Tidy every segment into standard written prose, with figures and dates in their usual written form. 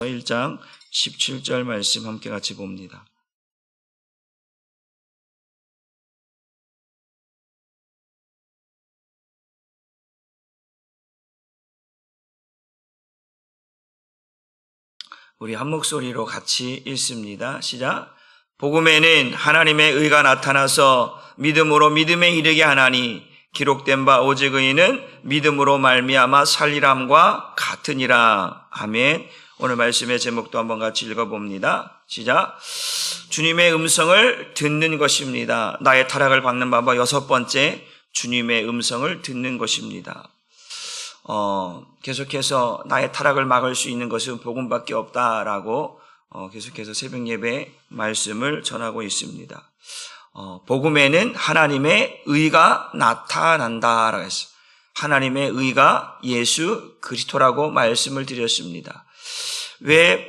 1장 17절 말씀 함께 같이 봅니다. 우리 한 목소리로 같이 읽습니다. 시작. 복음에는 하나님의 의가 나타나서 믿음으로 믿음에 이르게 하나니 기록된 바 오직 의인은 믿음으로 말미암아 살리람과 같으니라. 아멘. 오늘 말씀의 제목도 한번 같이 읽어봅니다. 시작. 주님의 음성을 듣는 것입니다. 나의 타락을 막는 방법 여섯 번째, 주님의 음성을 듣는 것입니다. 계속해서 나의 타락을 막을 수 있는 것은 복음밖에 없다라고 계속해서 새벽 예배 말씀을 전하고 있습니다. 복음에는 하나님의 의가 나타난다라고 했어요. 하나님의 의가 예수 그리스도라고 말씀을 드렸습니다. 왜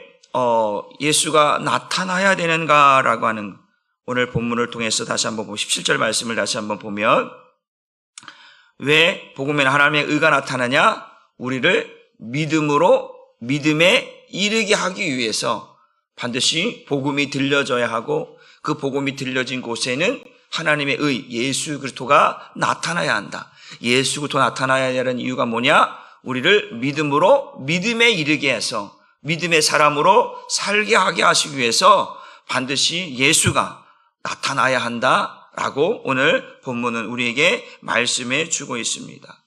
예수가 나타나야 되는가라고 하는 오늘 본문을 통해서 다시 한번 보면 17절 말씀을 다시 한번 보면 왜 복음에는 하나님의 의가 나타나냐? 우리를 믿음으로 믿음에 이르게 하기 위해서 반드시 복음이 들려져야 하고 그 복음이 들려진 곳에는 하나님의 의 예수 그리스도가 나타나야 한다. 예수 그리스도 나타나야 하는 이유가 뭐냐? 우리를 믿음으로 믿음에 이르게 해서 믿음의 사람으로 살게 하게 하시기 위해서 반드시 예수가 나타나야 한다라고 오늘 본문은 우리에게 말씀해 주고 있습니다.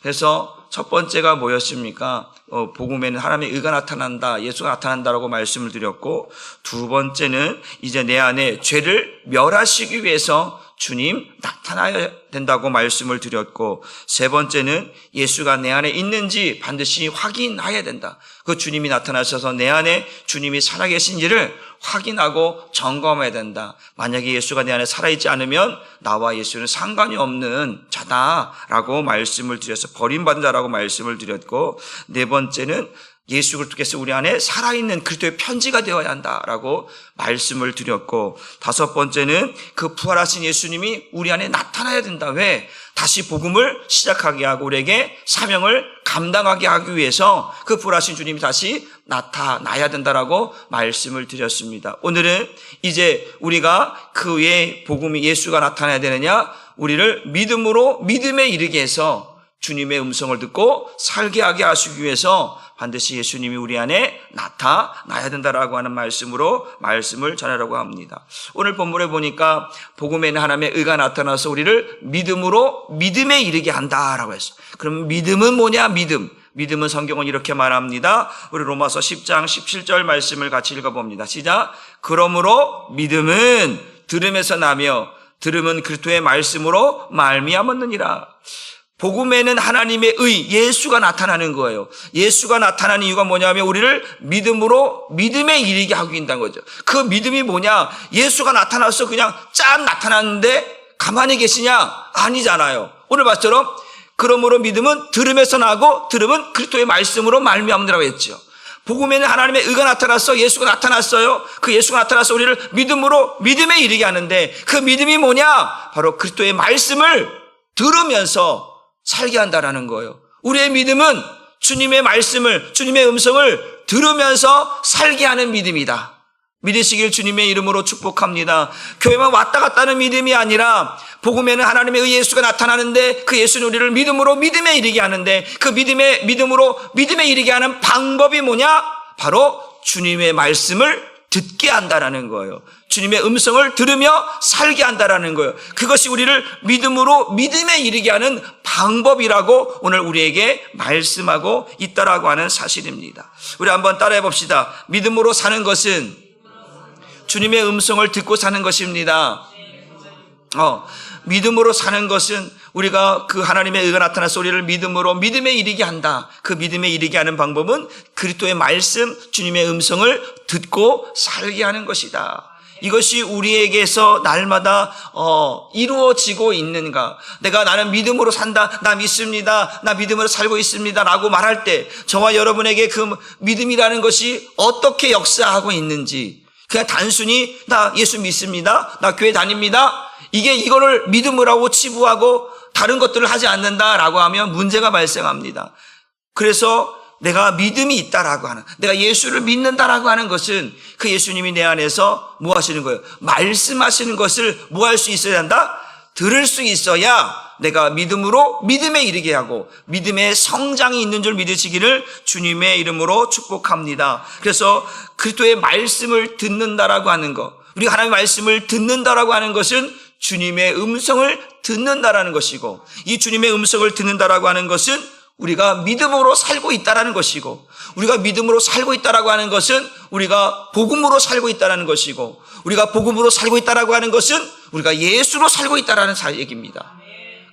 그래서 첫 번째가 뭐였습니까? 복음에는 하나님의 의가 나타난다, 예수가 나타난다라고 말씀을 드렸고, 두 번째는 이제 내 안에 죄를 멸하시기 위해서 주님 나타나야 된다고 말씀을 드렸고, 세 번째는 예수가 내 안에 있는지 반드시 확인해야 된다. 그 주님이 나타나셔서 내 안에 주님이 살아계신지를 확인하고 점검해야 된다. 만약에 예수가 내 안에 살아있지 않으면 나와 예수는 상관이 없는 자다라고 말씀을 드려서 버림받은 자라고 말씀을 드렸고, 네 번째는 예수 그리스도께서 우리 안에 살아있는 그리스도의 편지가 되어야 한다라고 말씀을 드렸고, 다섯 번째는 그 부활하신 예수님이 우리 안에 나타나야 된다. 왜? 다시 복음을 시작하게 하고 우리에게 사명을 감당하게 하기 위해서 그 부활하신 주님이 다시 나타나야 된다라고 말씀을 드렸습니다. 오늘은 이제 우리가 그 왜 복음이 예수가 나타나야 되느냐? 우리를 믿음으로 믿음에 이르게 해서 주님의 음성을 듣고 살게 하게 하시기 위해서 반드시 예수님이 우리 안에 나타나야 된다라고 하는 말씀으로 말씀을 전하려고 합니다. 오늘 본문에 보니까 복음에는 하나님의 의가 나타나서 우리를 믿음으로 믿음에 이르게 한다라고 했어요. 그럼 믿음은 뭐냐? 믿음은 성경은 이렇게 말합니다. 우리 로마서 10장 17절 말씀을 같이 읽어봅니다. 시작. 그러므로 믿음은 들음에서 나며 들음은 그리스도의 말씀으로 말미암았느니라. 복음에는 하나님의 의, 예수가 나타나는 거예요. 예수가 나타나는 이유가 뭐냐면 우리를 믿음으로 믿음에 이르게 하고 있다는 거죠. 그 믿음이 뭐냐? 예수가 나타나서 그냥 짠 나타났는데 가만히 계시냐? 아니잖아요. 오늘 말처럼 그러므로 믿음은 들음에서 나고 들음은 그리스도의 말씀으로 말미암느라고 했죠. 복음에는 하나님의 의가 나타났어. 예수가 나타났어요. 그 예수가 나타나서 우리를 믿음으로 믿음에 이르게 하는데 그 믿음이 뭐냐? 바로 그리스도의 말씀을 들으면서 살게 한다라는 거예요. 우리의 믿음은 주님의 말씀을, 주님의 음성을 들으면서 살게 하는 믿음이다. 믿으시길 주님의 이름으로 축복합니다. 교회만 왔다 갔다 하는 믿음이 아니라 복음에는 하나님의 의 예수가 나타나는데 그 예수는 우리를 믿음으로 믿음에 이르게 하는데 그 믿음으로 믿음에 이르게 하는 방법이 뭐냐? 바로 주님의 말씀을 듣게 한다라는 거예요. 주님의 음성을 들으며 살게 한다라는 거예요. 그것이 우리를 믿음으로 믿음에 이르게 하는 방법이라고 오늘 우리에게 말씀하고 있다라고 하는 사실입니다. 우리 한번 따라해 봅시다. 믿음으로 사는 것은 주님의 음성을 듣고 사는 것입니다. 믿음으로 사는 것은 우리가 그 하나님의 의가 나타나서 우리를 믿음으로 믿음에 이르게 한다. 그 믿음에 이르게 하는 방법은 그리스도의 말씀, 주님의 음성을 듣고 살게 하는 것이다. 이것이 우리에게서 날마다 이루어지고 있는가? 나는 믿음으로 산다. 나 믿습니다. 나 믿음으로 살고 있습니다. 라고 말할 때 저와 여러분에게 그 믿음이라는 것이 어떻게 역사하고 있는지 그냥 단순히 나 예수 믿습니다. 나 교회 다닙니다. 이거를 믿음으로 하고 치부하고 다른 것들을 하지 않는다라고 하면 문제가 발생합니다. 그래서 내가 믿음이 있다라고 하는, 내가 예수를 믿는다라고 하는 것은 그 예수님이 내 안에서 뭐 하시는 거예요? 말씀하시는 것을 뭐 할 수 있어야 한다? 들을 수 있어야 내가 믿음으로 믿음에 이르게 하고 믿음의 성장이 있는 줄 믿으시기를 주님의 이름으로 축복합니다. 그래서 그리스도의 말씀을 듣는다라고 하는 것, 우리가 하나님의 말씀을 듣는다라고 하는 것은 주님의 음성을 듣는다라는 것이고, 이 주님의 음성을 듣는다라고 하는 것은 우리가 믿음으로 살고 있다라는 것이고, 우리가 믿음으로 살고 있다라고 하는 것은 우리가 복음으로 살고 있다라는 것이고, 우리가 복음으로 살고 있다라고 하는 것은 우리가 예수로 살고 있다라는 얘기입니다.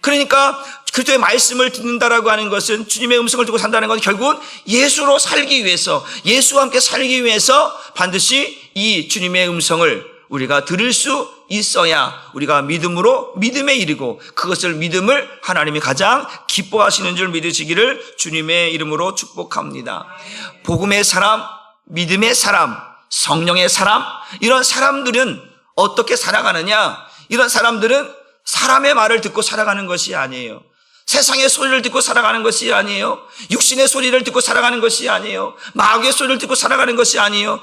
그러니까 그리스도의 말씀을 듣는다라고 하는 것은, 주님의 음성을 듣고 산다는 건 결국은 예수로 살기 위해서, 예수와 함께 살기 위해서 반드시 이 주님의 음성을 우리가 들을 수 있어야 우리가 믿음으로 믿음에 이르고, 그것을 믿음을 하나님이 가장 기뻐하시는 줄 믿으시기를 주님의 이름으로 축복합니다. 복음의 사람, 믿음의 사람, 성령의 사람, 이런 사람들은 어떻게 살아가느냐? 이런 사람들은 사람의 말을 듣고 살아가는 것이 아니에요. 세상의 소리를 듣고 살아가는 것이 아니에요. 육신의 소리를 듣고 살아가는 것이 아니에요. 마귀의 소리를 듣고 살아가는 것이 아니에요.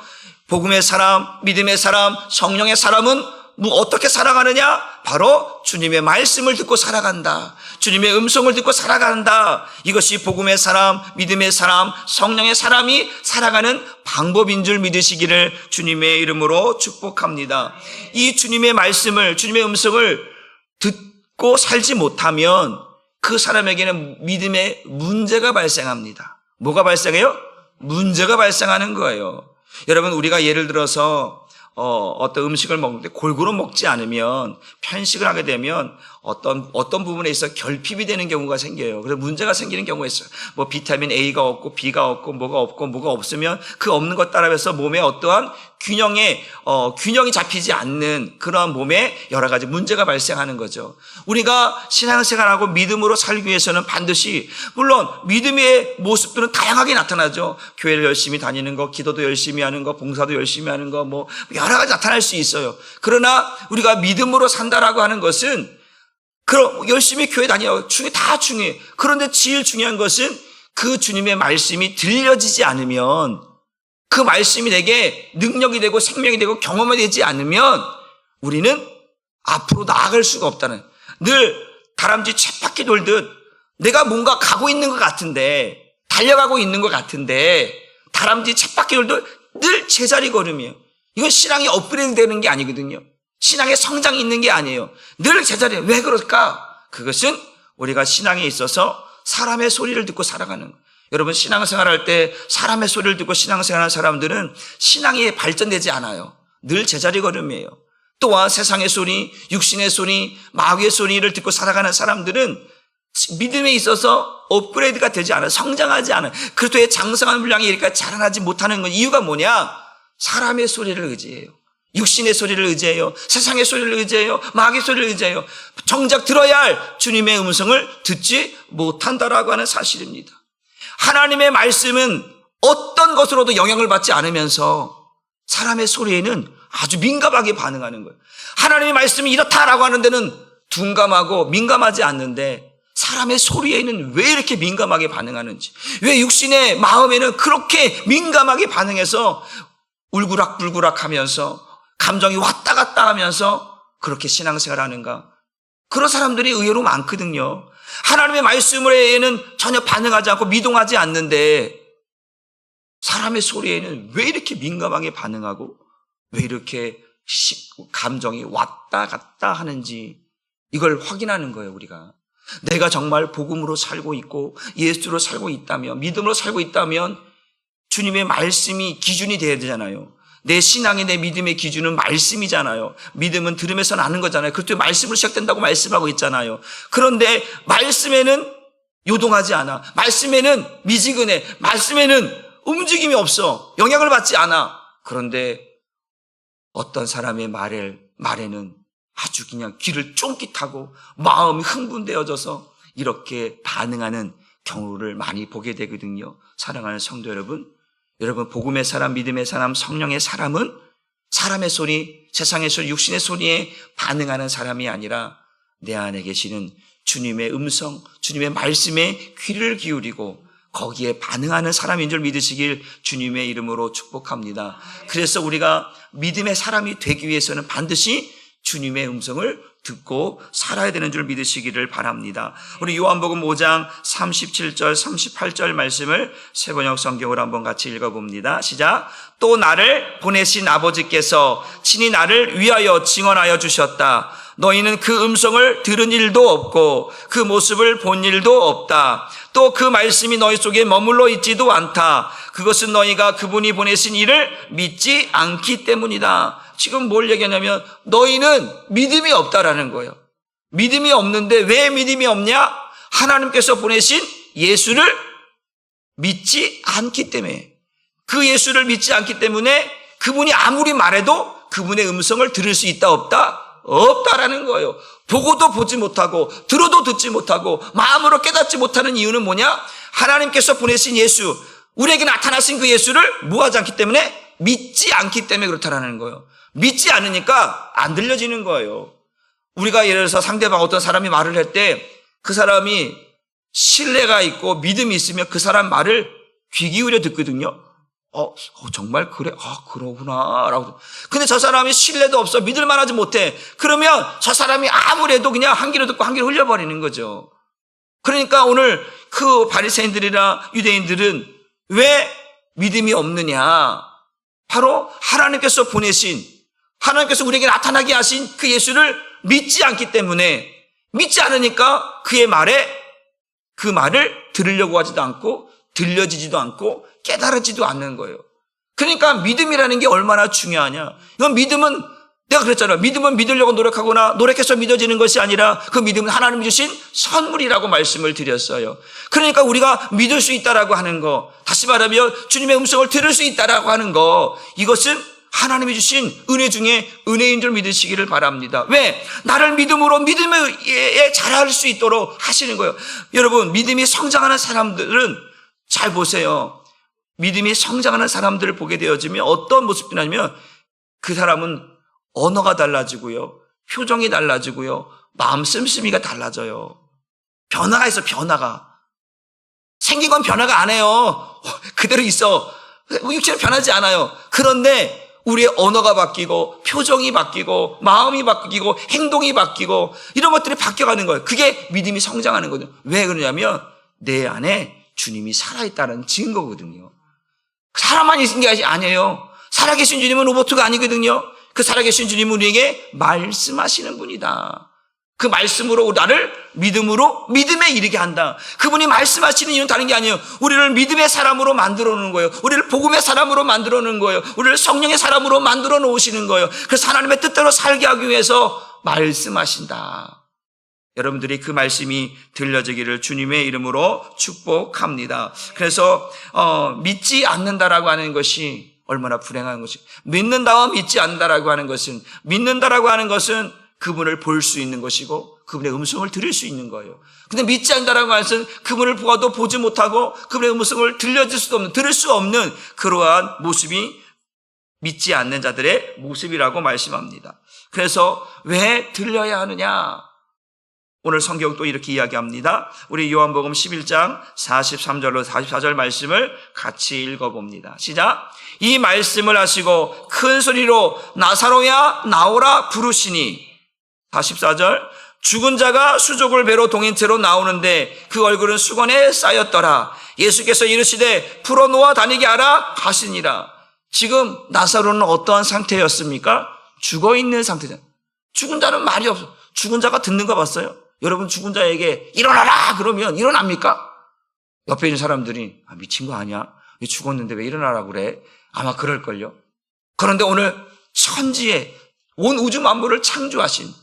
복음의 사람, 믿음의 사람, 성령의 사람은 어떻게 살아가느냐? 바로 주님의 말씀을 듣고 살아간다. 주님의 음성을 듣고 살아간다. 이것이 복음의 사람, 믿음의 사람, 성령의 사람이 살아가는 방법인 줄 믿으시기를 주님의 이름으로 축복합니다. 이 주님의 말씀을, 주님의 음성을 듣고 살지 못하면 그 사람에게는 믿음에 문제가 발생합니다. 뭐가 발생해요? 문제가 발생하는 거예요. 여러분, 우리가 예를 들어서 어떤 음식을 먹는데 골고루 먹지 않으면, 편식을 하게 되면 어떤 부분에 있어 결핍이 되는 경우가 생겨요. 그래서 문제가 생기는 경우가 있어요. 뭐 비타민 A가 없고 B가 없고 뭐가 없으면 그 없는 것 따라서 몸에 어떠한 균형이 잡히지 않는 그러한 몸에 여러 가지 문제가 발생하는 거죠. 우리가 신앙생활하고 믿음으로 살기 위해서는 반드시, 물론 믿음의 모습들은 다양하게 나타나죠. 교회를 열심히 다니는 거, 기도도 열심히 하는 거, 봉사도 열심히 하는 거, 뭐 여러 가지 나타날 수 있어요. 그러나 우리가 믿음으로 산다라고 하는 것은, 그럼 열심히 교회 다녀요. 다 중요해요. 그런데 제일 중요한 것은 그 주님의 말씀이 들려지지 않으면, 그 말씀이 내게 능력이 되고 생명이 되고 경험이 되지 않으면 우리는 앞으로 나아갈 수가 없다는, 늘 다람쥐 쳇바퀴 돌듯 내가 뭔가 가고 있는 것 같은데, 달려가고 있는 것 같은데 다람쥐 쳇바퀴 돌듯 늘 제자리 걸음이에요. 이건 신앙이 업그레이드 되는 게 아니거든요. 신앙의 성장이 있는 게 아니에요. 늘 제자리에. 왜 그럴까? 그것은 우리가 신앙에 있어서 사람의 소리를 듣고 살아가는 거예요. 여러분, 신앙생활할 때 사람의 소리를 듣고 신앙생활하는 사람들은 신앙이 발전되지 않아요. 늘 제자리 걸음이에요. 또한 세상의 소리, 육신의 소리, 마귀의 소리를 듣고 살아가는 사람들은 믿음에 있어서 업그레이드가 되지 않아요. 성장하지 않아요. 그리스도의 장성한 분량이 이렇게 자라나지 못하는 건 이유가 뭐냐? 사람의 소리를 의지해요. 육신의 소리를 의지해요. 세상의 소리를 의지해요. 마귀의 소리를 의지해요. 정작 들어야 할 주님의 음성을 듣지 못한다라고 하는 사실입니다. 하나님의 말씀은 어떤 것으로도 영향을 받지 않으면서 사람의 소리에는 아주 민감하게 반응하는 거예요. 하나님의 말씀이 이렇다라고 하는 데는 둔감하고 민감하지 않는데, 사람의 소리에는 왜 이렇게 민감하게 반응하는지, 왜 육신의 마음에는 그렇게 민감하게 반응해서 울그락불그락 하면서 감정이 왔다 갔다 하면서 그렇게 신앙생활 하는가? 그런 사람들이 의외로 많거든요. 하나님의 말씀에는 전혀 반응하지 않고 미동하지 않는데 사람의 소리에는 왜 이렇게 민감하게 반응하고 왜 이렇게 감정이 왔다 갔다 하는지, 이걸 확인하는 거예요. 우리가 내가 정말 복음으로 살고 있고 예수로 살고 있다면, 믿음으로 살고 있다면 주님의 말씀이 기준이 돼야 되잖아요. 내 신앙의, 내 믿음의 기준은 말씀이잖아요. 믿음은 들으면서 나는 거잖아요. 그것도 말씀으로 시작된다고 말씀하고 있잖아요. 그런데 말씀에는 요동하지 않아. 말씀에는 미지근해. 말씀에는 움직임이 없어. 영향을 받지 않아. 그런데 어떤 사람의 말에는 아주 그냥 귀를 쫑깃하고 마음이 흥분되어져서 이렇게 반응하는 경우를 많이 보게 되거든요. 사랑하는 성도 여러분, 복음의 사람, 믿음의 사람, 성령의 사람은 사람의 소리, 세상의 소리, 육신의 소리에 반응하는 사람이 아니라 내 안에 계시는 주님의 음성, 주님의 말씀에 귀를 기울이고 거기에 반응하는 사람인 줄 믿으시길 주님의 이름으로 축복합니다. 그래서 우리가 믿음의 사람이 되기 위해서는 반드시 주님의 음성을 듣고 살아야 되는 줄 믿으시기를 바랍니다. 우리 요한복음 5장 37절 38절 말씀을 세번역 성경으로 한번 같이 읽어봅니다. 시작. 또 나를 보내신 아버지께서 친히 나를 위하여 증언하여 주셨다. 너희는 그 음성을 들은 일도 없고 그 모습을 본 일도 없다. 또 그 말씀이 너희 속에 머물러 있지도 않다. 그것은 너희가 그분이 보내신 이를 믿지 않기 때문이다. 지금 뭘 얘기하냐면 너희는 믿음이 없다라는 거예요. 믿음이 없는데 왜 믿음이 없냐? 하나님께서 보내신 예수를 믿지 않기 때문에, 그 예수를 믿지 않기 때문에 그분이 아무리 말해도 그분의 음성을 들을 수 있다 없다? 없다라는 거예요. 보고도 보지 못하고 들어도 듣지 못하고 마음으로 깨닫지 못하는 이유는 뭐냐? 하나님께서 보내신 예수, 우리에게 나타나신 그 예수를 뭐하지 않기 때문에? 믿지 않기 때문에 그렇다라는 거예요. 믿지 않으니까 안 들려지는 거예요. 우리가 예를 들어서 상대방 어떤 사람이 말을 할 때 그 사람이 신뢰가 있고 믿음이 있으면 그 사람 말을 귀 기울여 듣거든요. 정말 그래? 그러구나. 라고. 근데 저 사람이 신뢰도 없어. 믿을 만하지 못해. 그러면 저 사람이 아무래도 그냥 한 귀로 듣고 한 귀로 흘려버리는 거죠. 그러니까 오늘 그 바리새인들이나 유대인들은 왜 믿음이 없느냐? 바로 하나님께서 보내신, 하나님께서 우리에게 나타나게 하신 그 예수를 믿지 않기 때문에, 믿지 않으니까 그의 그 말을 들으려고 하지도 않고 들려지지도 않고 깨달아지도 않는 거예요. 그러니까 믿음이라는 게 얼마나 중요하냐. 이건 믿음은, 내가 그랬잖아요. 믿음은 믿으려고 노력하거나 노력해서 믿어지는 것이 아니라 그 믿음은 하나님이 주신 선물이라고 말씀을 드렸어요. 그러니까 우리가 믿을 수 있다라고 하는 거, 다시 말하면 주님의 음성을 들을 수 있다라고 하는 거, 이것은 하나님이 주신 은혜 중에 은혜인 줄 믿으시기를 바랍니다. 왜? 나를 믿음으로 믿음에 자랄 수 있도록 하시는 거예요. 여러분, 믿음이 성장하는 사람들은 잘 보세요. 믿음이 성장하는 사람들을 보게 되어지면 어떤 모습이냐면 그 사람은 언어가 달라지고요, 표정이 달라지고요, 마음 씀씀이가 달라져요. 변화가 있어. 변화가 생긴 건 변화가 안 해요. 그대로 있어. 육체는 변하지 않아요. 그런데 우리의 언어가 바뀌고 표정이 바뀌고 마음이 바뀌고 행동이 바뀌고 이런 것들이 바뀌어가는 거예요. 그게 믿음이 성장하는 거죠. 왜 그러냐면 내 안에 주님이 살아있다는 증거거든요. 사람만 있는 게 아니에요. 살아계신 주님은 로봇가 아니거든요. 그 살아계신 주님은 우리에게 말씀하시는 분이다. 그 말씀으로 나를 믿음으로 믿음에 이르게 한다. 그분이 말씀하시는 이유는 다른 게 아니에요. 우리를 믿음의 사람으로 만들어 놓는 거예요. 우리를 복음의 사람으로 만들어 놓는 거예요. 우리를 성령의 사람으로 만들어 놓으시는 거예요. 그래서 하나님의 뜻대로 살게 하기 위해서 말씀하신다. 여러분들이 그 말씀이 들려지기를 주님의 이름으로 축복합니다. 그래서 믿지 않는다라고 하는 것이 얼마나 불행한 것이, 믿는다와 믿지 않는다라고 하는 것은, 믿는다라고 하는 것은 그분을 볼 수 있는 것이고 그분의 음성을 들을 수 있는 거예요. 근데 믿지 않는다라고 하는 것은 그분을 보아도 보지 못하고 그분의 음성을 들려줄 수도 없는, 들을 수 없는 그러한 모습이 믿지 않는 자들의 모습이라고 말씀합니다. 그래서 왜 들려야 하느냐? 오늘 성경 또 이렇게 이야기합니다. 우리 요한복음 11장 43절로 44절 말씀을 같이 읽어봅니다. 시작. 이 말씀을 하시고 큰 소리로 나사로야 나오라 부르시니, 44절, 죽은 자가 수족을 배로 동인 채로 나오는데 그 얼굴은 수건에 쌓였더라. 예수께서 이르시되 풀어놓아 다니게 하라 하시니라. 지금 나사로는 어떠한 상태였습니까? 죽어있는 상태잖아요. 죽은 자는 말이 없어. 죽은 자가 듣는 거 봤어요? 여러분, 죽은 자에게 일어나라 그러면 일어납니까? 옆에 있는 사람들이 미친 거 아니야? 왜 죽었는데 왜 일어나라 그래? 아마 그럴걸요. 그런데 오늘 천지에 온 우주 만물을 창조하신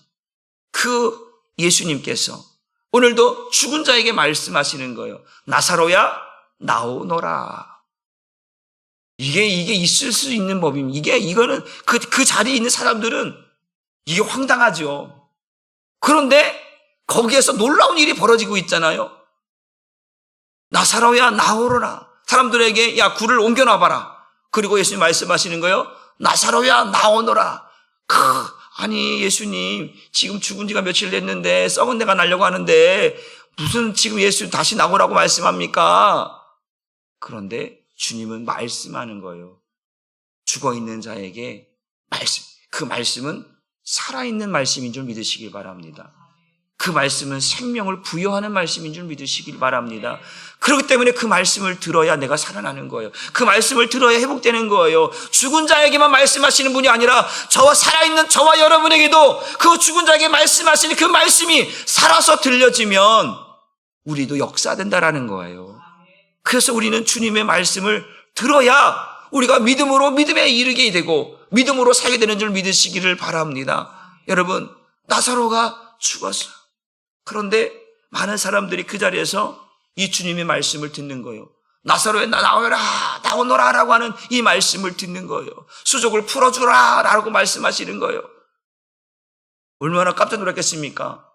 그 예수님께서 오늘도 죽은 자에게 말씀하시는 거예요. 나사로야 나오너라. 이게 있을 수 있는 법입니다. 이거는 그 자리에 있는 사람들은 이게 황당하죠. 그런데 거기에서 놀라운 일이 벌어지고 있잖아요. 나사로야 나오너라. 사람들에게 야 굴을 옮겨놔봐라. 그리고 예수님 말씀하시는 거예요. 나사로야 나오너라. 아니 예수님 지금 죽은 지가 며칠 됐는데 썩은 내가 나려고 하는데 무슨 지금 예수 다시 나오라고 말씀합니까? 그런데 주님은 말씀하는 거예요. 죽어있는 자에게 말씀, 그 말씀은 살아있는 말씀인 줄 믿으시길 바랍니다. 그 말씀은 생명을 부여하는 말씀인 줄 믿으시길 바랍니다. 그렇기 때문에 그 말씀을 들어야 내가 살아나는 거예요. 그 말씀을 들어야 회복되는 거예요. 죽은 자에게만 말씀하시는 분이 아니라 저와 살아있는 저와 여러분에게도 그 죽은 자에게 말씀하시는 그 말씀이 살아서 들려지면 우리도 역사된다라는 거예요. 그래서 우리는 주님의 말씀을 들어야 우리가 믿음으로 믿음에 이르게 되고 믿음으로 살게 되는 줄 믿으시기를 바랍니다. 여러분, 나사로가 죽었어요. 그런데 많은 사람들이 그 자리에서 이 주님의 말씀을 듣는 거예요. 나사로야 나오라, 나오너라 라고 하는 이 말씀을 듣는 거예요. 수족을 풀어주라 라고 말씀하시는 거예요. 얼마나 깜짝 놀랐겠습니까?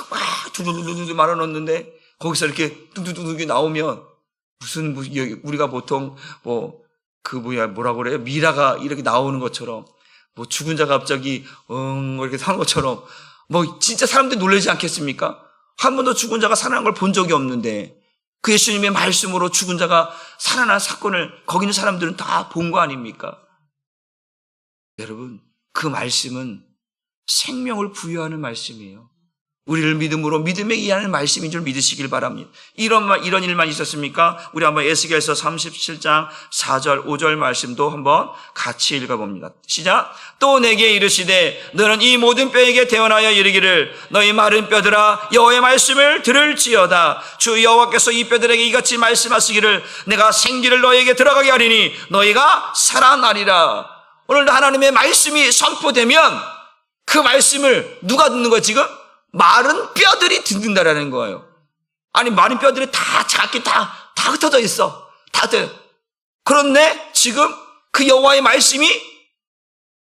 막 두두두두 말아놓는데 거기서 이렇게 뚱뚱뚱뚱이 나오면 무슨 우리가 보통 뭐라고 그래요? 미라가 이렇게 나오는 것처럼 죽은 자가 갑자기 이렇게 사는 것처럼 진짜 사람들이 놀라지 않겠습니까? 한 번도 죽은 자가 살아난 걸 본 적이 없는데 그 예수님의 말씀으로 죽은 자가 살아난 사건을 거기 있는 사람들은 다 본 거 아닙니까? 여러분, 그 말씀은 생명을 부여하는 말씀이에요. 우리를 믿음으로 믿음에 이해하는 말씀인 줄 믿으시길 바랍니다. 이런 일만 있었습니까? 우리 한번 에스겔서 37장 4절 5절 말씀도 한번 같이 읽어봅니다. 시작. 또 내게 이르시되 너는 이 모든 뼈에게 대언하여 이르기를 너희 마른 뼈들아 여호와의 말씀을 들을지어다. 주 여호와께서 이 뼈들에게 이같이 말씀하시기를 내가 생기를 너희에게 들어가게 하리니 너희가 살아나리라. 오늘도 하나님의 말씀이 선포되면 그 말씀을 누가 듣는 거예요 지금? 마른 뼈들이 듣는다라는 거예요. 아니, 마른 뼈들이 다 작게 다 흩어져 있어. 다들. 그런데 지금 그 여호와의 말씀이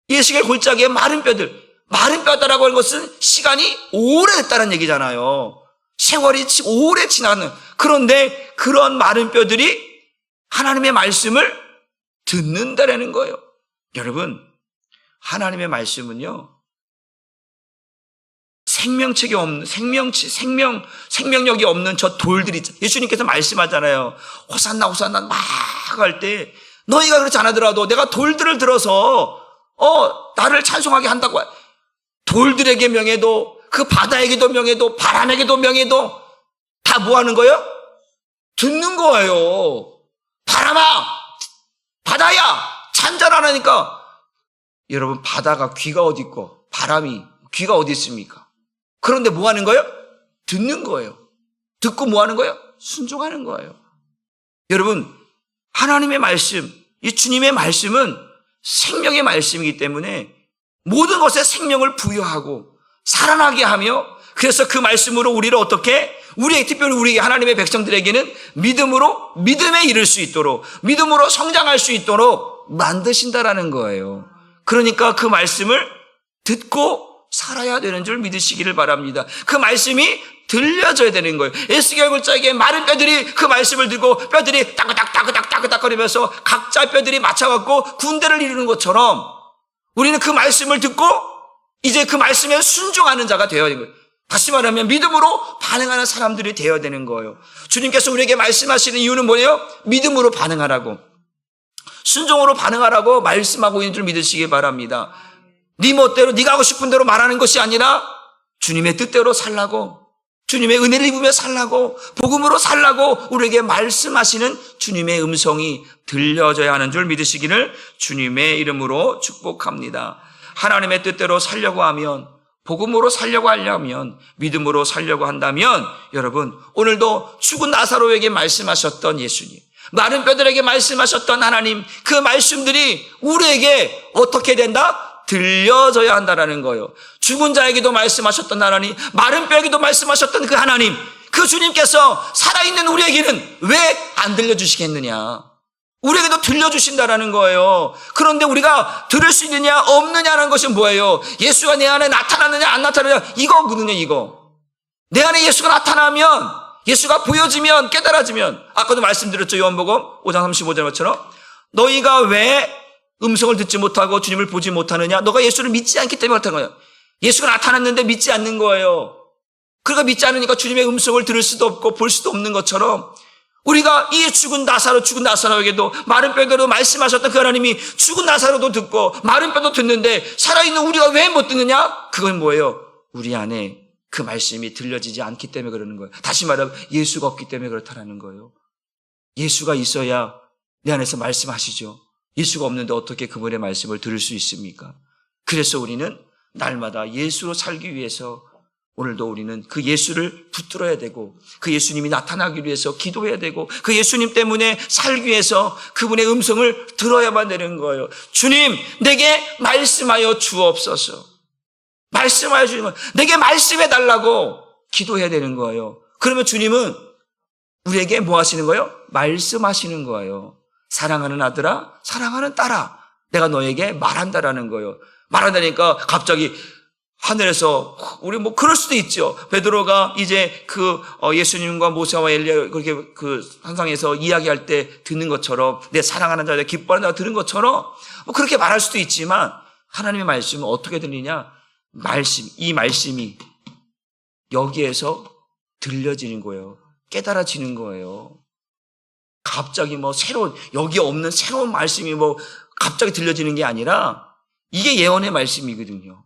예수의 골짜기에 마른 뼈다라고 하는 것은 시간이 오래됐다는 얘기잖아요. 세월이 오래 지나는. 그런데 그런 마른 뼈들이 하나님의 말씀을 듣는다라는 거예요. 여러분, 하나님의 말씀은요, 생명력이 없는 저 돌들이 있잖아요. 예수님께서 말씀하잖아요. 호산나 호산나 막 할 때 너희가 그렇지 않아더라도 내가 돌들을 들어서 나를 찬송하게 한다고. 돌들에게 명예도 그 바다에게도 명예도 바람에게도 명예도 다 뭐 하는 거예요? 듣는 거예요. 바람아, 바다야, 잔잔하니까. 여러분, 바다가 귀가 어디 있고 바람이 귀가 어디 있습니까? 그런데 뭐 하는 거예요? 듣는 거예요. 듣고 뭐 하는 거예요? 순종하는 거예요. 여러분, 하나님의 말씀, 이 주님의 말씀은 생명의 말씀이기 때문에 모든 것에 생명을 부여하고 살아나게 하며, 그래서 그 말씀으로 우리를 어떻게, 특별히 우리 하나님의 백성들에게는 믿음으로 믿음에 이를 수 있도록, 믿음으로 성장할 수 있도록 만드신다라는 거예요. 그러니까 그 말씀을 듣고 살아야 되는 줄 믿으시기를 바랍니다. 그 말씀이 들려져야 되는 거예요. 에스겔 골짜기에 마른 뼈들이 그 말씀을 들고 뼈들이 따그닥 거리면서 각자 뼈들이 맞춰갖고 군대를 이루는 것처럼 우리는 그 말씀을 듣고 이제 그 말씀에 순종하는 자가 되어야 되는 거예요. 다시 말하면 믿음으로 반응하는 사람들이 되어야 되는 거예요. 주님께서 우리에게 말씀하시는 이유는 뭐예요? 믿음으로 반응하라고, 순종으로 반응하라고 말씀하고 있는 줄 믿으시기 바랍니다. 네 멋대로 네가 하고 싶은 대로 말하는 것이 아니라 주님의 뜻대로 살라고, 주님의 은혜를 입으며 살라고, 복음으로 살라고 우리에게 말씀하시는 주님의 음성이 들려져야 하는 줄 믿으시기를 주님의 이름으로 축복합니다. 하나님의 뜻대로 살려고 하면, 복음으로 살려고 하려면, 믿음으로 살려고 한다면, 여러분, 오늘도 죽은 나사로에게 말씀하셨던 예수님, 마른 뼈들에게 말씀하셨던 하나님, 그 말씀들이 우리에게 어떻게 된다? 들려져야 한다라는 거예요. 죽은 자에게도 말씀하셨던 하나님, 마른 뼈에게도 말씀하셨던 그 하나님, 그 주님께서 살아있는 우리에게는 왜 안 들려주시겠느냐? 우리에게도 들려주신다라는 거예요. 그런데 우리가 들을 수 있느냐 없느냐라는 것이 뭐예요? 예수가 내 안에 나타나느냐 안 나타나느냐, 이거거든요. 이거 내 안에 예수가 나타나면, 예수가 보여지면, 깨달아지면, 아까도 말씀드렸죠. 요한복음 5장 35절처럼 너희가 왜 음성을 듣지 못하고 주님을 보지 못하느냐? 너가 예수를 믿지 않기 때문에 그렇다는 거예요. 예수가 나타났는데 믿지 않는 거예요. 그러니까 믿지 않으니까 주님의 음성을 들을 수도 없고 볼 수도 없는 것처럼 우리가 이 죽은 나사로에게도 마른 뼈대로 말씀하셨던 그 하나님이 죽은 나사로도 듣고 마른 뼈도 듣는데 살아있는 우리가 왜 못 듣느냐? 그건 뭐예요? 우리 안에 그 말씀이 들려지지 않기 때문에 그러는 거예요. 다시 말하면 예수가 없기 때문에 그렇다는 거예요. 예수가 있어야 내 안에서 말씀하시죠. 예수가 없는데 어떻게 그분의 말씀을 들을 수 있습니까? 그래서 우리는 날마다 예수로 살기 위해서 오늘도 우리는 그 예수를 붙들어야 되고 그 예수님이 나타나기 위해서 기도해야 되고 그 예수님 때문에 살기 위해서 그분의 음성을 들어야만 되는 거예요. 주님, 내게 말씀하여 주옵소서. 말씀하여 주는 거예요. 내게 말씀해 달라고 기도해야 되는 거예요. 그러면 주님은 우리에게 뭐 하시는 거예요? 말씀하시는 거예요. 사랑하는 아들아, 사랑하는 딸아, 내가 너에게 말한다라는 거예요. 말한다니까 갑자기 하늘에서 우리 뭐 그럴 수도 있죠. 베드로가 이제 예수님과 모세와 엘리야 그렇게 그 환상에서 이야기할 때 듣는 것처럼 내 사랑하는 자, 내 기뻐하는 자 들은 것처럼 뭐 그렇게 말할 수도 있지만 하나님의 말씀은 어떻게 들리냐? 이 말씀이 여기에서 들려지는 거예요. 깨달아지는 거예요. 갑자기 뭐 여기 없는 새로운 말씀이 뭐 갑자기 들려지는 게 아니라 이게 예언의 말씀이거든요.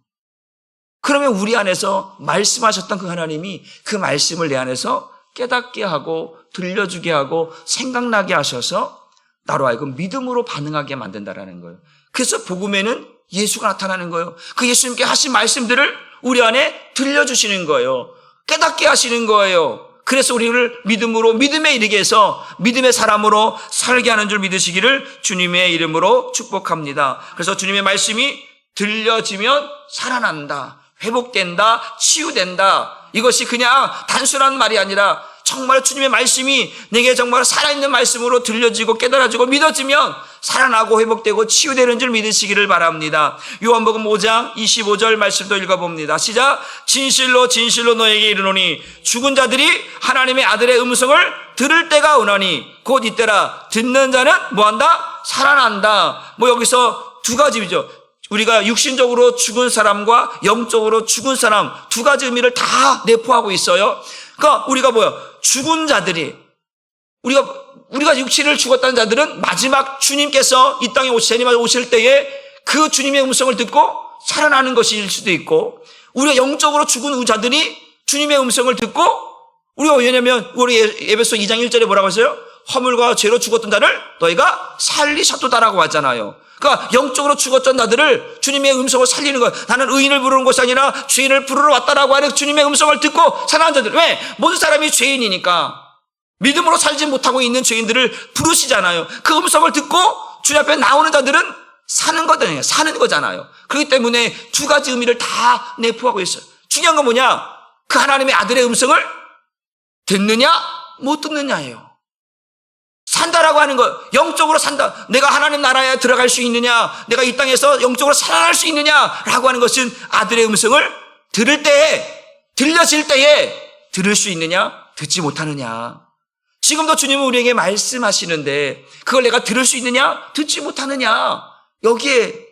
그러면 우리 안에서 말씀하셨던 그 하나님이 그 말씀을 내 안에서 깨닫게 하고 들려주게 하고 생각나게 하셔서 나로 하여금 믿음으로 반응하게 만든다라는 거예요. 그래서 복음에는 예수가 나타나는 거예요. 그 예수님께 하신 말씀들을 우리 안에 들려주시는 거예요. 깨닫게 하시는 거예요. 그래서 우리를 믿음으로 믿음에 이르게 해서 믿음의 사람으로 살게 하는 줄 믿으시기를 주님의 이름으로 축복합니다. 그래서 주님의 말씀이 들려지면 살아난다, 회복된다, 치유된다. 이것이 그냥 단순한 말이 아니라 정말 주님의 말씀이 내게 정말 살아있는 말씀으로 들려지고 깨달아지고 믿어지면 살아나고 회복되고 치유되는 줄 믿으시기를 바랍니다. 요한복음 5장 25절 말씀도 읽어봅니다. 시작. 진실로 진실로 너에게 이르노니 죽은 자들이 하나님의 아들의 음성을 들을 때가 오나니 곧 이때라. 듣는 자는 뭐한다? 살아난다. 뭐 여기서 두 가지죠. 우리가 육신적으로 죽은 사람과 영적으로 죽은 사람 두 가지 의미를 다 내포하고 있어요. 그러니까 우리가 죽은 자들이 우리가 육신을 죽었다는 자들은 마지막 주님께서 이 땅에 오실 때에 그 주님의 음성을 듣고 살아나는 것일 수도 있고 우리가 영적으로 죽은 자들이 주님의 음성을 듣고 왜냐면 우리 에베소 2장 1절에 뭐라고 했어요? 허물과 죄로 죽었던 자를 너희가 살리셨도다라고 하잖아요. 그러니까 영적으로 죽었던 자들을 주님의 음성을 살리는 것. 나는 의인을 부르는 것이 아니라 죄인을 부르러 왔다라고 하는 주님의 음성을 듣고 살아난 자들. 왜? 모든 사람이 죄인이니까. 믿음으로 살지 못하고 있는 죄인들을 부르시잖아요. 그 음성을 듣고 주님 앞에 나오는 자들은 사는 거잖아요. 그렇기 때문에 두 가지 의미를 다 내포하고 있어요. 중요한 건 뭐냐? 그 하나님의 아들의 음성을 듣느냐 못 듣느냐예요. 산다라고 하는 것, 영적으로 산다. 내가 하나님 나라에 들어갈 수 있느냐, 내가 이 땅에서 영적으로 살아날 수 있느냐라고 하는 것은 아들의 음성을 들을 때에, 들려질 때에 들을 수 있느냐, 듣지 못하느냐. 지금도 주님은 우리에게 말씀하시는데 그걸 내가 들을 수 있느냐, 듣지 못하느냐. 여기에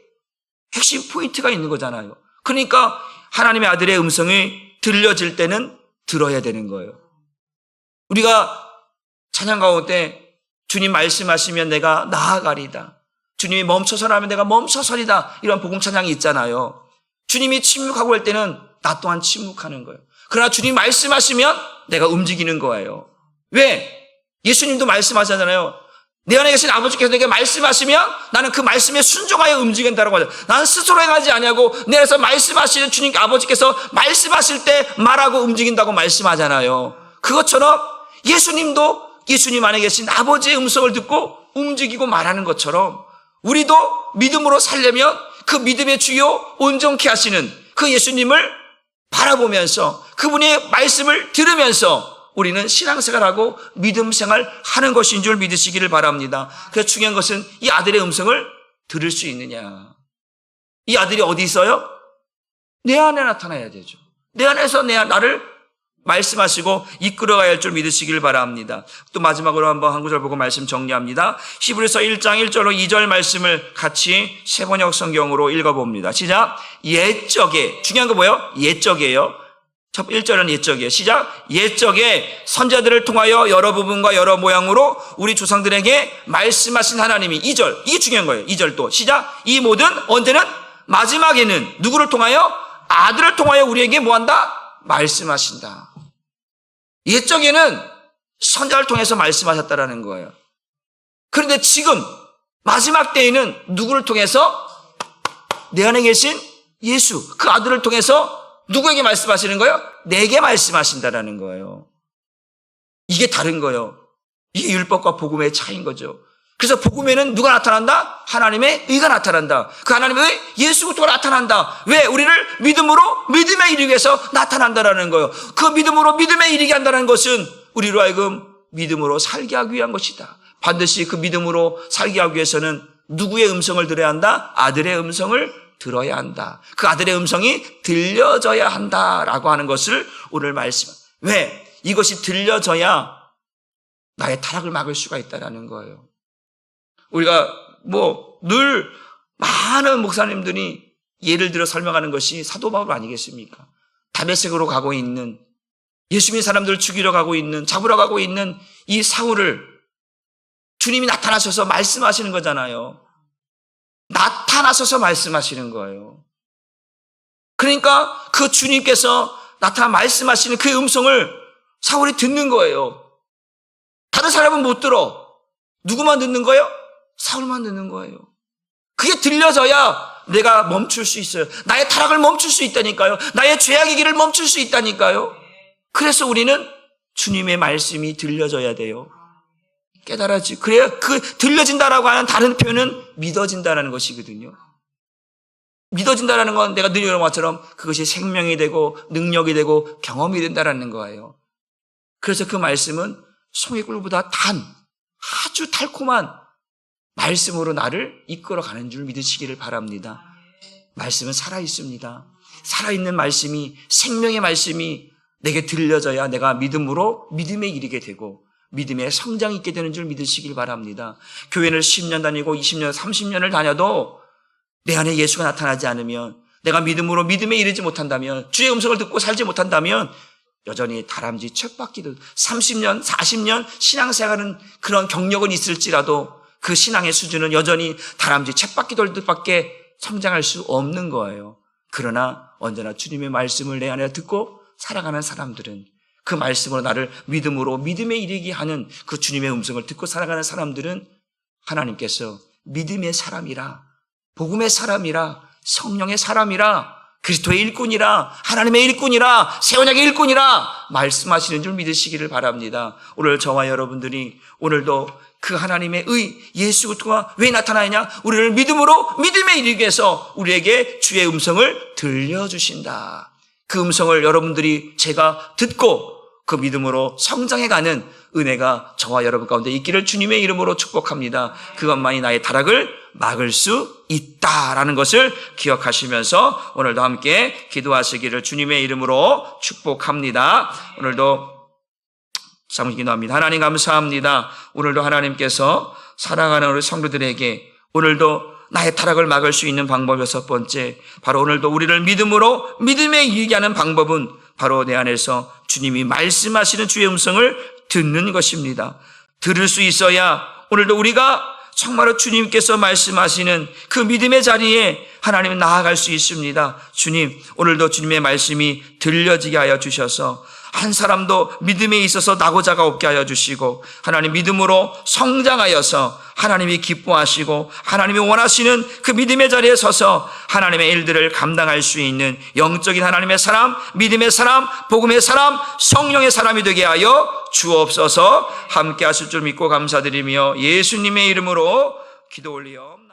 핵심 포인트가 있는 거잖아요. 그러니까 하나님의 아들의 음성이 들려질 때는 들어야 되는 거예요. 우리가 찬양 가운데 주님 말씀하시면 내가 나아가리다. 주님이 멈춰서라 하면 내가 멈춰서리다. 이런 복음 찬양이 있잖아요. 주님이 침묵하고 할 때는 나 또한 침묵하는 거예요. 그러나 주님 말씀하시면 내가 움직이는 거예요. 왜? 예수님도 말씀하잖아요. 내 안에 계신 아버지께서 내게 말씀하시면 나는 그 말씀에 순종하여 움직인다라고 하죠. 나는 스스로 행하지 아니하고 내 안에서 말씀하시는 주님 아버지께서 말씀하실 때 말하고 움직인다고 말씀하잖아요. 그것처럼 예수님도 예수님 안에 계신 아버지의 음성을 듣고 움직이고 말하는 것처럼 우리도 믿음으로 살려면 그 믿음의 주요 온전케 하시는 그 예수님을 바라보면서 그분의 말씀을 들으면서 우리는 신앙생활하고 믿음생활 하는 것인 줄 믿으시기를 바랍니다. 그래서 중요한 것은 이 아들의 음성을 들을 수 있느냐. 이 아들이 어디 있어요? 내 안에 나타나야 되죠. 내 안에서 나를 말씀하시고 이끌어가야 할 줄 믿으시길 바랍니다. 또 마지막으로 한번 한 구절 보고 말씀 정리합니다. 히브리서 1장 1절로 2절 말씀을 같이 세번역 성경으로 읽어봅니다. 시작. 옛적에, 중요한 거 뭐예요? 옛적이에요. 첫 1절은 옛적이에요. 시작. 옛적에 선자들을 통하여 여러 부분과 여러 모양으로 우리 조상들에게 말씀하신 하나님이 2절. 이게 중요한 거예요. 2절 또 시작. 이 모든 언제는 마지막에는 누구를 통하여? 아들을 통하여 우리에게 뭐한다? 말씀하신다. 옛적에는 선자를 통해서 말씀하셨다라는 거예요. 그런데 지금 마지막 때에는 누구를 통해서? 내 안에 계신 예수, 그 아들을 통해서 누구에게 말씀하시는 거예요? 내게 말씀하신다라는 거예요. 이게 다른 거예요. 이게 율법과 복음의 차이인 거죠. 그래서 복음에는 누가 나타난다? 하나님의 의가 나타난다. 그 하나님의 의, 예수 그리스도가 나타난다. 왜? 우리를 믿음으로 믿음에 이르기 위해서 나타난다라는 거예요. 그 믿음으로 믿음에 이르게 한다는 것은 우리로 하여금 믿음으로 살게 하기 위한 것이다. 반드시 그 믿음으로 살게 하기 위해서는 누구의 음성을 들어야 한다? 아들의 음성을 들어야 한다. 그 아들의 음성이 들려져야 한다라고 하는 것을 오늘 왜? 이것이 들려져야 나의 타락을 막을 수가 있다라는 거예요. 우리가 늘 많은 목사님들이 예를 들어 설명하는 것이 사도 바울 아니겠습니까? 다메섹으로 가고 있는, 예수 믿는 사람들을 죽이러 가고 있는, 잡으러 가고 있는 이 사울을 주님이 나타나셔서 말씀하시는 거잖아요. 나타나셔서 말씀하시는 거예요. 그러니까 그 주님께서 나타나 말씀하시는 그 음성을 사울이 듣는 거예요. 다른 사람은 못 들어. 누구만 듣는 거예요? 사울만 듣는 거예요. 그게 들려져야 내가 멈출 수 있어요. 나의 타락을 멈출 수 있다니까요. 나의 죄악의 길을 멈출 수 있다니까요. 그래서 우리는 주님의 말씀이 들려져야 돼요. 깨달아지. 그래야 그 들려진다라고 하는 다른 표현은 믿어진다라는 것이거든요. 믿어진다라는 건 내가 늘 이런 것처럼 그것이 생명이 되고 능력이 되고 경험이 된다라는 거예요. 그래서 그 말씀은 송이꿀보다 아주 달콤한 말씀으로 나를 이끌어가는 줄 믿으시기를 바랍니다. 말씀은 살아있습니다. 살아있는 말씀이, 생명의 말씀이 내게 들려져야 내가 믿음으로 믿음에 이르게 되고 믿음의 성장이 있게 되는 줄 믿으시길 바랍니다. 교회를 10년 다니고 20년, 30년을 다녀도 내 안에 예수가 나타나지 않으면, 내가 믿음으로 믿음에 이르지 못한다면, 주의 음성을 듣고 살지 못한다면 여전히 다람쥐 쳇바퀴도 30년, 40년 신앙생활은 그런 경력은 있을지라도 그 신앙의 수준은 여전히 다람쥐 쳇바퀴 돌듯밖에 성장할 수 없는 거예요. 그러나 언제나 주님의 말씀을 내 안에 듣고 살아가는 사람들은, 그 말씀으로 나를 믿음으로 믿음에 이르게 하는 그 주님의 음성을 듣고 살아가는 사람들은 하나님께서 믿음의 사람이라, 복음의 사람이라, 성령의 사람이라, 그리스도의 일꾼이라, 하나님의 일꾼이라, 새 언약의 일꾼이라 말씀하시는 줄 믿으시기를 바랍니다. 오늘 저와 여러분들이 오늘도 그 하나님의 의, 예수 그리스도가 왜 나타나느냐? 우리를 믿음으로 믿음에 이르기 위해서 우리에게 주의 음성을 들려주신다. 그 음성을 여러분들이 제가 듣고 그 믿음으로 성장해가는 은혜가 저와 여러분 가운데 있기를 주님의 이름으로 축복합니다. 그것만이 나의 타락을 막을 수 있다라는 것을 기억하시면서 오늘도 함께 기도하시기를 주님의 이름으로 축복합니다. 오늘도 잠시 기도합니다. 하나님 감사합니다. 오늘도 하나님께서 사랑하는 우리 성도들에게 오늘도 나의 타락을 막을 수 있는 방법 6번째, 바로 오늘도 우리를 믿음으로 믿음에 이르게 하는 방법은 바로 내 안에서 주님이 말씀하시는 주의 음성을 듣는 것입니다. 들을 수 있어야 오늘도 우리가 정말로 주님께서 말씀하시는 그 믿음의 자리에 하나님은 나아갈 수 있습니다. 주님, 오늘도 주님의 말씀이 들려지게 하여 주셔서 한 사람도 믿음에 있어서 낙오자가 없게 하여 주시고, 하나님 믿음으로 성장하여서 하나님이 기뻐하시고 하나님이 원하시는 그 믿음의 자리에 서서 하나님의 일들을 감당할 수 있는 영적인 하나님의 사람, 믿음의 사람, 복음의 사람, 성령의 사람이 되게 하여 주옵소서. 함께 하실 줄 믿고 감사드리며 예수님의 이름으로 기도 올리옵나이다.